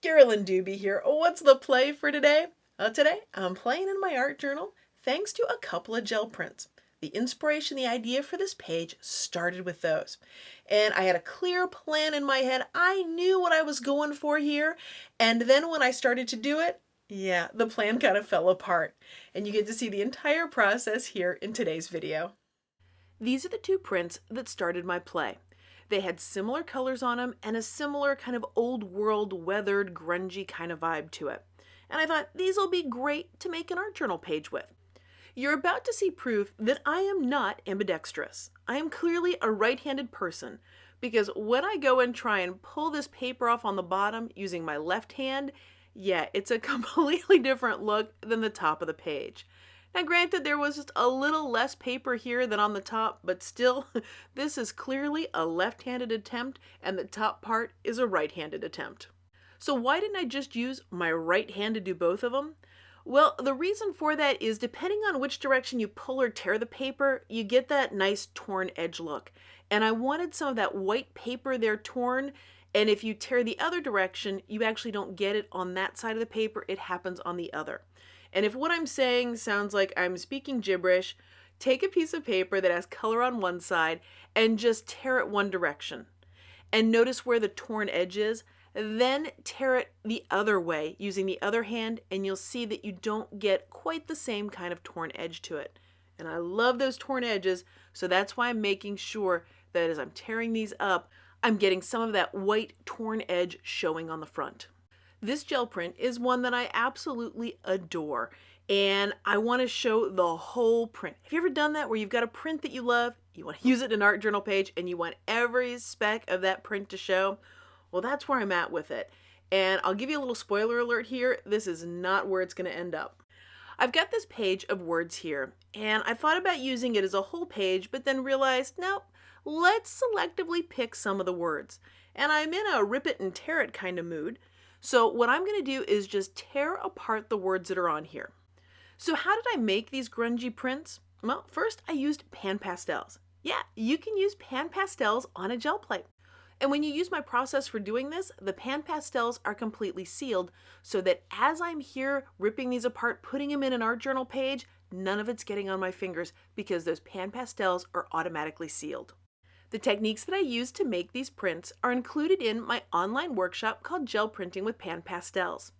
Carolyn Dube here. What's the play for today? Today I'm playing in my art journal thanks to a couple of gel prints. The inspiration, the idea for this page started with those. And I had a clear plan in my head. I knew what I was going for here. And then when I started to do it, yeah, the plan kind of fell apart. And you get to see the entire process here in today's video. These are the two prints that started my play. They had similar colors on them and a similar kind of old world, weathered, grungy kind of vibe to it. And I thought these will be great to make an art journal page with. You're about to see proof that I am not ambidextrous. I am clearly a right-handed person because when I go and try and pull this paper off on the bottom using my left hand, yeah, it's a completely different look than the top of the page. Now granted, there was just a little less paper here than on the top, but still, this is clearly a left-handed attempt and the top part is a right-handed attempt. So why didn't I just use my right hand to do both of them? Well, the reason for that is depending on which direction you pull or tear the paper, you get that nice torn edge look. And I wanted some of that white paper there torn, and if you tear the other direction, you actually don't get it on that side of the paper, it happens on the other. And if what I'm saying sounds like I'm speaking gibberish, take a piece of paper that has color on one side and just tear it one direction. And notice where the torn edge is. Then tear it the other way using the other hand and you'll see that you don't get quite the same kind of torn edge to it. And I love those torn edges, so that's why I'm making sure that as I'm tearing these up, I'm getting some of that white torn edge showing on the front. This gel print is one that I absolutely adore, and I want to show the whole print. Have you ever done that where you've got a print that you love, you want to use it in an art journal page, and you want every speck of that print to show? Well, that's where I'm at with it. And I'll give you a little spoiler alert here. This is not where it's going to end up. I've got this page of words here, and I thought about using it as a whole page, but then realized, nope, let's selectively pick some of the words. And I'm in a rip it and tear it kind of mood. So what I'm going to do is just tear apart the words that are on here. So how did I make these grungy prints? Well, first I used pan pastels. Yeah, you can use pan pastels on a gel plate. And when you use my process for doing this, the pan pastels are completely sealed so that as I'm here ripping these apart, putting them in an art journal page, none of it's getting on my fingers because those pan pastels are automatically sealed. The techniques that I use to make these prints are included in my online workshop called Gel Printing with Pan Pastels.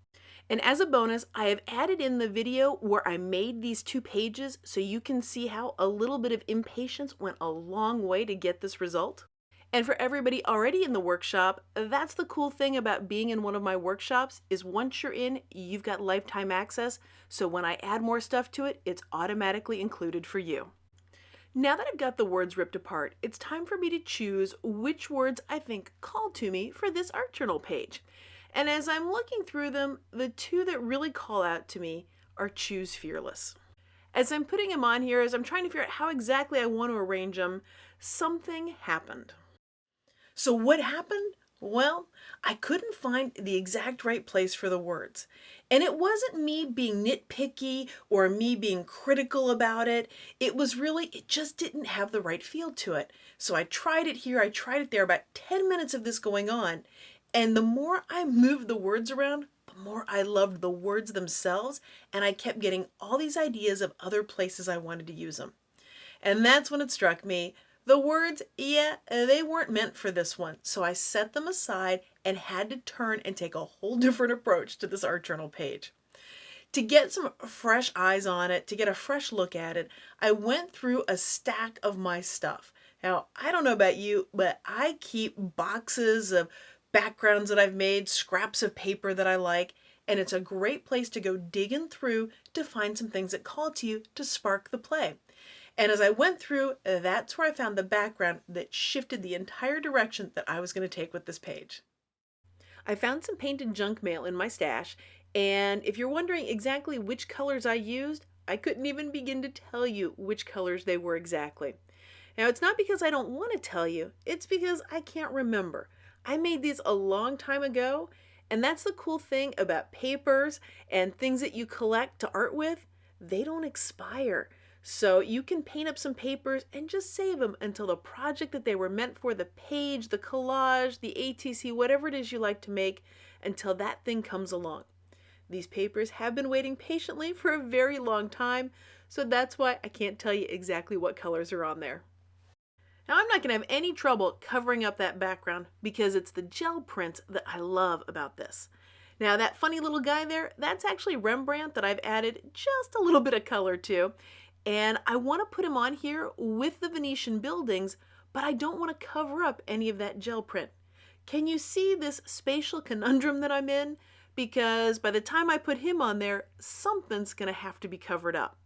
And as a bonus, I have added in the video where I made these two pages so you can see how a little bit of impatience went a long way to get this result. And for everybody already in the workshop, that's the cool thing about being in one of my workshops is once you're in, you've got lifetime access. So when I add more stuff to it, it's automatically included for you. Now that I've got the words ripped apart, it's time for me to choose which words I think call to me for this art journal page. And as I'm looking through them, the two that really call out to me are Choose Fearless. As I'm putting them on here, as I'm trying to figure out how exactly I want to arrange them, something happened. So what happened? Well, I couldn't find the exact right place for the words. And it wasn't me being nitpicky or me being critical about it. It just didn't have the right feel to it. So I tried it here, I tried it there, about 10 minutes of this going on. And the more I moved the words around, the more I loved the words themselves. And I kept getting all these ideas of other places I wanted to use them. And that's when it struck me. The words, yeah, they weren't meant for this one, so I set them aside and had to turn and take a whole different approach to this art journal page. To get some fresh eyes on it, to get a fresh look at it, I went through a stack of my stuff. Now, I don't know about you, but I keep boxes of backgrounds that I've made, scraps of paper that I like, and it's a great place to go digging through to find some things that call to you to spark the play. And as I went through, that's where I found the background that shifted the entire direction that I was going to take with this page. I found some painted junk mail in my stash, and if you're wondering exactly which colors I used, I couldn't even begin to tell you which colors they were exactly. Now, it's not because I don't want to tell you, it's because I can't remember. I made these a long time ago, and that's the cool thing about papers and things that you collect to art with. They don't expire. So you can paint up some papers and just save them until the project that they were meant for, the page, the collage, the ATC, whatever it is you like to make, until that thing comes along. These papers have been waiting patiently for a very long time, so that's why I can't tell you exactly what colors are on there. Now I'm not going to have any trouble covering up that background because it's the gel prints that I love about this. Now that funny little guy there, that's actually Rembrandt that I've added just a little bit of color to. And I want to put him on here with the Venetian buildings, but I don't want to cover up any of that gel print. Can you see this spatial conundrum that I'm in? Because by the time I put him on there, something's going to have to be covered up.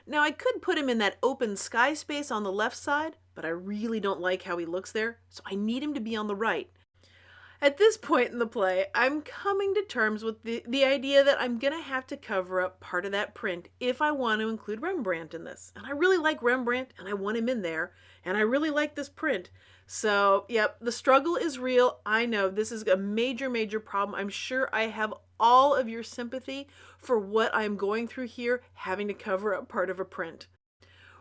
Now I could put him in that open sky space on the left side, but I really don't like how he looks there, so I need him to be on the right. At this point in the play, I'm coming to terms with the idea that I'm going to have to cover up part of that print if I want to include Rembrandt in this. And I really like Rembrandt, and I want him in there, and I really like this print. So, yep, the struggle is real. I know this is a major, major problem. I'm sure I have all of your sympathy for what I'm going through here, having to cover up part of a print.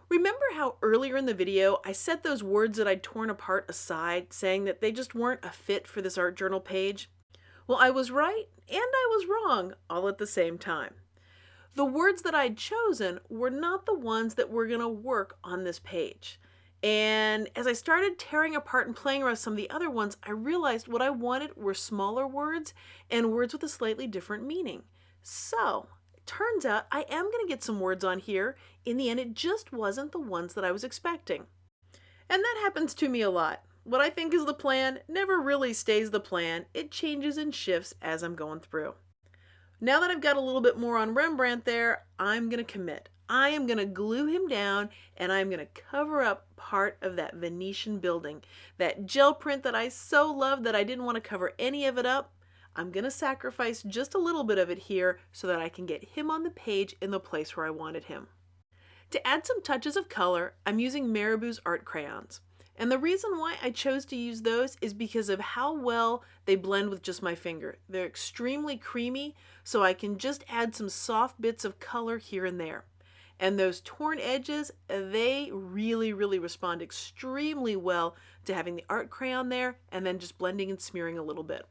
Remember how earlier in the video I set those words that I'd torn apart aside, saying that they just weren't a fit for this art journal page? Well, I was right and I was wrong all at the same time. The words that I'd chosen were not the ones that were going to work on this page. And as I started tearing apart and playing around with some of the other ones, I realized what I wanted were smaller words and words with a slightly different meaning. So, it turns out I am going to get some words on here. In the end, it just wasn't the ones that I was expecting. And that happens to me a lot. What I think is the plan never really stays the plan. It changes and shifts as I'm going through. Now that I've got a little bit more on Rembrandt there, I'm going to commit. I am going to glue him down and I'm going to cover up part of that Venetian building. That gel print that I so loved that I didn't want to cover any of it up. I'm going to sacrifice just a little bit of it here so that I can get him on the page in the place where I wanted him. To add some touches of color, I'm using Marabou's art crayons. And the reason why I chose to use those is because of how well they blend with just my finger. They're extremely creamy, so I can just add some soft bits of color here and there. And those torn edges, they really, really respond extremely well to having the art crayon there and then just blending and smearing a little bit.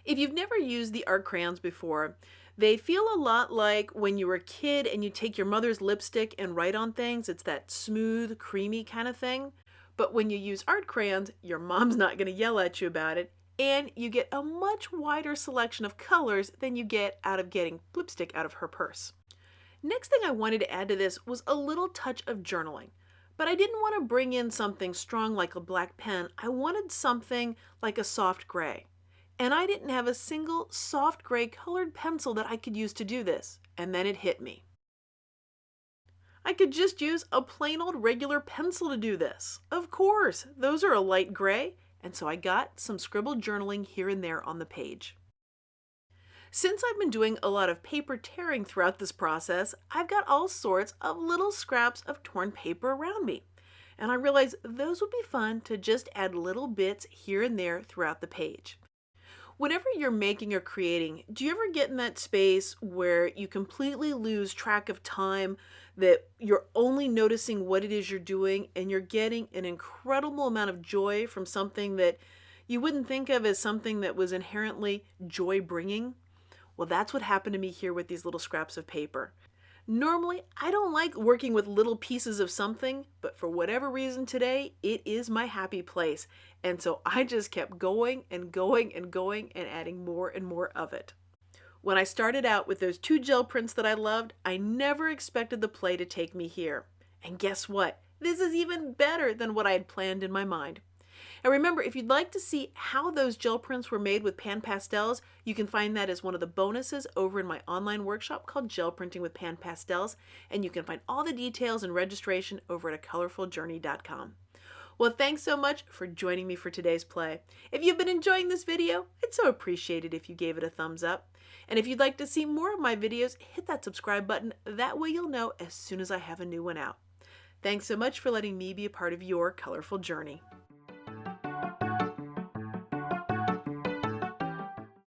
If you've never used the art crayons before, they feel a lot like when you were a kid and you take your mother's lipstick and write on things. It's that smooth, creamy kind of thing. But when you use art crayons, your mom's not going to yell at you about it, and you get a much wider selection of colors than you get out of getting lipstick out of her purse. Next thing I wanted to add to this was a little touch of journaling. But I didn't want to bring in something strong like a black pen. I wanted something like a soft gray. And I didn't have a single soft gray colored pencil that I could use to do this. And then it hit me. I could just use a plain old regular pencil to do this. Of course, those are a light gray, and so I got some scribbled journaling here and there on the page. Since I've been doing a lot of paper tearing throughout this process, I've got all sorts of little scraps of torn paper around me. And I realized those would be fun to just add little bits here and there throughout the page. Whenever you're making or creating, do you ever get in that space where you completely lose track of time, that you're only noticing what it is you're doing and you're getting an incredible amount of joy from something that you wouldn't think of as something that was inherently joy-bringing? Well, that's what happened to me here with these little scraps of paper. Normally, I don't like working with little pieces of something, but for whatever reason today, it is my happy place. And so I just kept going and going and going and adding more and more of it. When I started out with those 2 gel prints that I loved, I never expected the play to take me here. And guess what? This is even better than what I had planned in my mind. And remember, if you'd like to see how those gel prints were made with pan pastels, you can find that as one of the bonuses over in my online workshop called Gel Printing with Pan Pastels, and you can find all the details and registration over at acolorfuljourney.com. Well, thanks so much for joining me for today's play. If you've been enjoying this video, I'd so appreciate it if you gave it a thumbs up. And if you'd like to see more of my videos, hit that subscribe button. That way you'll know as soon as I have a new one out. Thanks so much for letting me be a part of your colorful journey.